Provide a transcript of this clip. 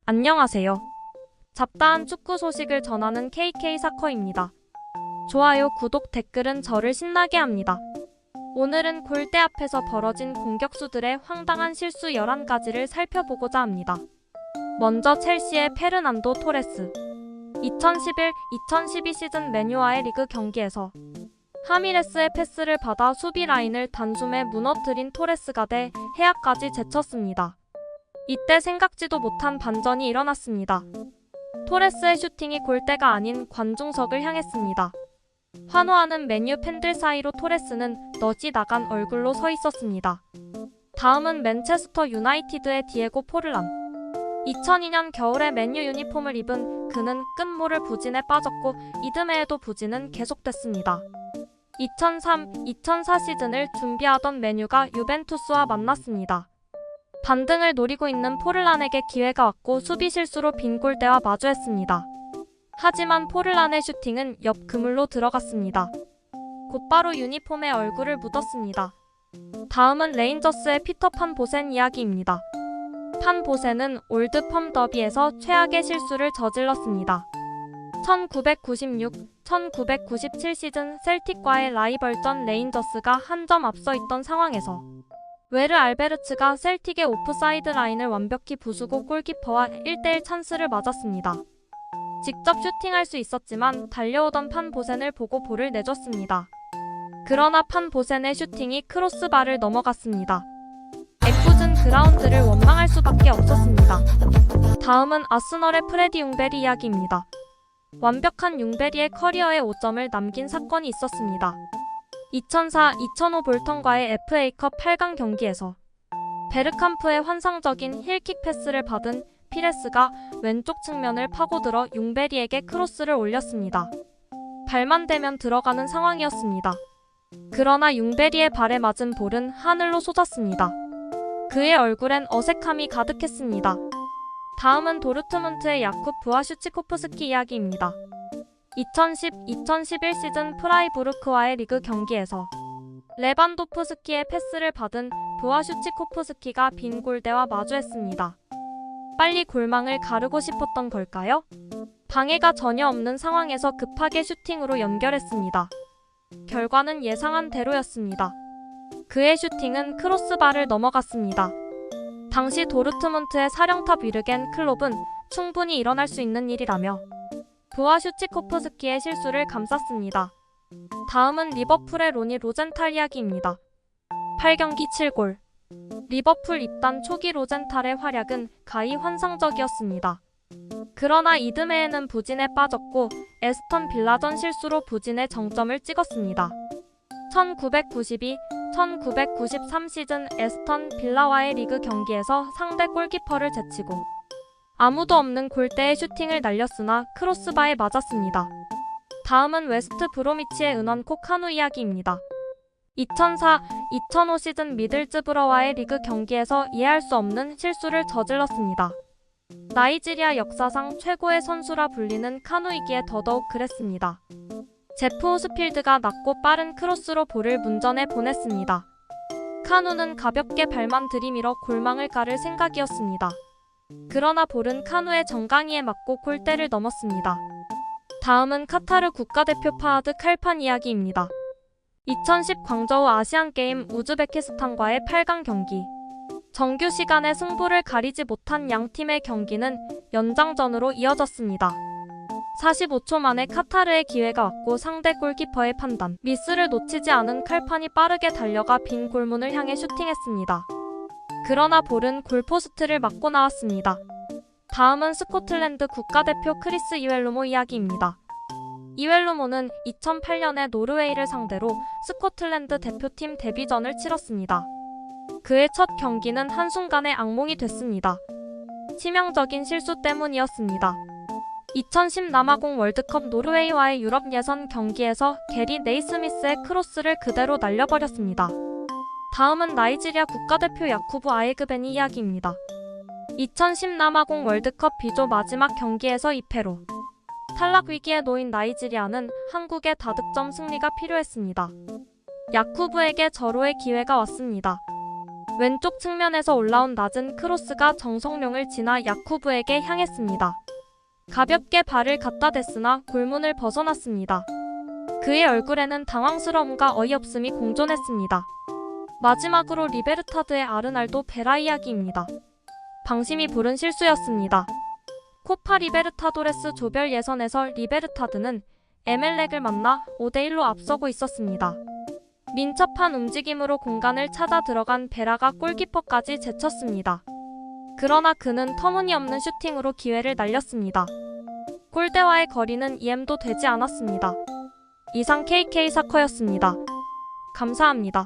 안녕하세요. 잡다한 축구 소식을 전하는 KK사커입니다. 좋아요, 구독, 댓글은 저를 신나게 합니다. 오늘은 골대 앞에서 벌어진 공격수들의 황당한 실수 11가지를 살펴보고자 합니다. 먼저 첼시의 페르난도 토레스. 2011-2012 시즌 맨유와의 리그 경기에서 하미레스의 패스를 받아 수비 라인을 단숨에 무너뜨린 토레스가 대 해야까지 제쳤습니다. 이때 생각지도 못한 반전이 일어났습니다. 토레스의 슈팅이 골대가 아닌 관중석을 향했습니다. 환호하는 맨유 팬들 사이로 토레스는 너지 나간 얼굴로 서 있었습니다. 다음은 맨체스터 유나이티드의 디에고 포르란. 2002년 겨울에 맨유 유니폼을 입은 그는 끝모를 부진에 빠졌고 이듬해에도 부진은 계속됐습니다. 2003-2004 시즌을 준비하던 맨유가 유벤투스와 만났습니다. 반등을 노리고 있는 포르란에게 기회가 왔고 수비 실수로 빈 골대와 마주했습니다. 하지만 포르란의 슈팅은 옆 그물로 들어갔습니다. 곧바로 유니폼에 얼굴을 묻었습니다. 다음은 레인저스의 피터 판 보센 이야기입니다. 판 보센은 올드 펌 더비에서 최악의 실수를 저질렀습니다. 1996-1997 시즌 셀틱과의 라이벌전 레인저스가 한 점 앞서 있던 상황에서 웨르 알베르츠가 셀틱의 오프사이드 라인을 완벽히 부수고 골키퍼와 1대1 찬스를 맞았습니다. 직접 슈팅할 수 있었지만 달려오던 판 보센을 보고 볼을 내줬습니다. 그러나 판 보센의 슈팅이 크로스바를 넘어갔습니다. 애꿎은 그라운드를 원망할 수밖에 없었습니다. 다음은 아스널의 프레디 융베리 이야기입니다. 완벽한 융베리의 커리어에 5점을 남긴 사건이 있었습니다. 2004-2005 볼턴과의 FA컵 8강 경기에서 베르캄프의 환상적인 힐킥 패스를 받은 피레스가 왼쪽 측면을 파고들어 융베리에게 크로스를 올렸습니다. 발만 대면 들어가는 상황이었습니다. 그러나 융베리의 발에 맞은 볼은 하늘로 솟았습니다. 그의 얼굴엔 어색함이 가득했습니다. 다음은 도르트문트의 야쿠브 부아슈치코프스키 이야기입니다. 2010-2011 시즌 프라이부르크와의 리그 경기에서 레반도프스키의 패스를 받은 부아슈치코프스키가 빈 골대와 마주했습니다. 빨리 골망을 가르고 싶었던 걸까요? 방해가 전혀 없는 상황에서 급하게 슈팅으로 연결했습니다. 결과는 예상한 대로였습니다. 그의 슈팅은 크로스바를 넘어갔습니다. 당시 도르트문트의 사령탑 위르겐 클롭은 충분히 일어날 수 있는 일이라며 부아슈치코프스키의 실수를 감쌌습니다. 다음은 리버풀의 로니 로젠탈 이야기입니다. 8경기 7골. 리버풀 입단 초기 로젠탈의 활약은 가히 환상적이었습니다. 그러나 이듬해에는 부진에 빠졌고 에스턴 빌라전 실수로 부진에 정점을 찍었습니다. 1992-1993 시즌 에스턴 빌라와의 리그 경기에서 상대 골키퍼를 제치고 아무도 없는 골대에 슈팅을 날렸으나 크로스바에 맞았습니다. 다음은 웨스트 브로미치의 은원코 카누 이야기입니다. 2004-2005 시즌 미들즈브러와의 리그 경기에서 이해할 수 없는 실수를 저질렀습니다. 나이지리아 역사상 최고의 선수라 불리는 카누이기에 더더욱 그랬습니다. 제프 호스필드가 낮고 빠른 크로스로 볼을 문전에 보냈습니다. 카누는 가볍게 발만 들이밀어 골망을 가를 생각이었습니다. 그러나 볼은 카누의 정강이에 맞고 골대를 넘었습니다. 다음은 카타르 국가대표 파하드 칼판 이야기입니다. 2010 광저우 아시안게임 우즈베키스탄과의 8강 경기. 정규 시간에 승부를 가리지 못한 양 팀의 경기는 연장전으로 이어졌습니다. 45초 만에 카타르의 기회가 왔고 상대 골키퍼의 판단, 미스를 놓치지 않은 칼판이 빠르게 달려가 빈 골문을 향해 슈팅했습니다. 그러나 볼은 골포스트를 맞고 나왔습니다. 다음은 스코틀랜드 국가대표 크리스 이웰루모 이야기입니다. 이웰루모는 2008년에 노르웨이를 상대로 스코틀랜드 대표팀 데뷔전을 치렀습니다. 그의 첫 경기는 한순간에 악몽이 됐습니다. 치명적인 실수 때문이었습니다. 2010 남아공 월드컵 노르웨이와의 유럽 예선 경기에서 게리 네이스미스의 크로스를 그대로 날려버렸습니다. 다음은 나이지리아 국가대표 야쿠브 아예그벤이 이야기입니다. 2010 남아공 월드컵 B조 마지막 경기에서 2패로 탈락 위기에 놓인 나이지리아는 한국의 다득점 승리가 필요했습니다. 야쿠브에게 절호의 기회가 왔습니다. 왼쪽 측면에서 올라온 낮은 크로스가 정성룡을 지나 야쿠브에게 향했습니다. 가볍게 발을 갖다 댔으나 골문을 벗어났습니다. 그의 얼굴에는 당황스러움과 어이없음이 공존했습니다. 마지막으로 리베르타드의 아르날도 베라 이야기입니다. 방심이 부른 실수였습니다. 코파 리베르타도레스 조별 예선에서 리베르타드는 에멜렉을 만나 5대1로 앞서고 있었습니다. 민첩한 움직임으로 공간을 찾아 들어간 베라가 골키퍼까지 제쳤습니다. 그러나 그는 터무니없는 슈팅으로 기회를 날렸습니다. 골대와의 거리는 2M도 되지 않았습니다. 이상 KK 사커였습니다. 감사합니다.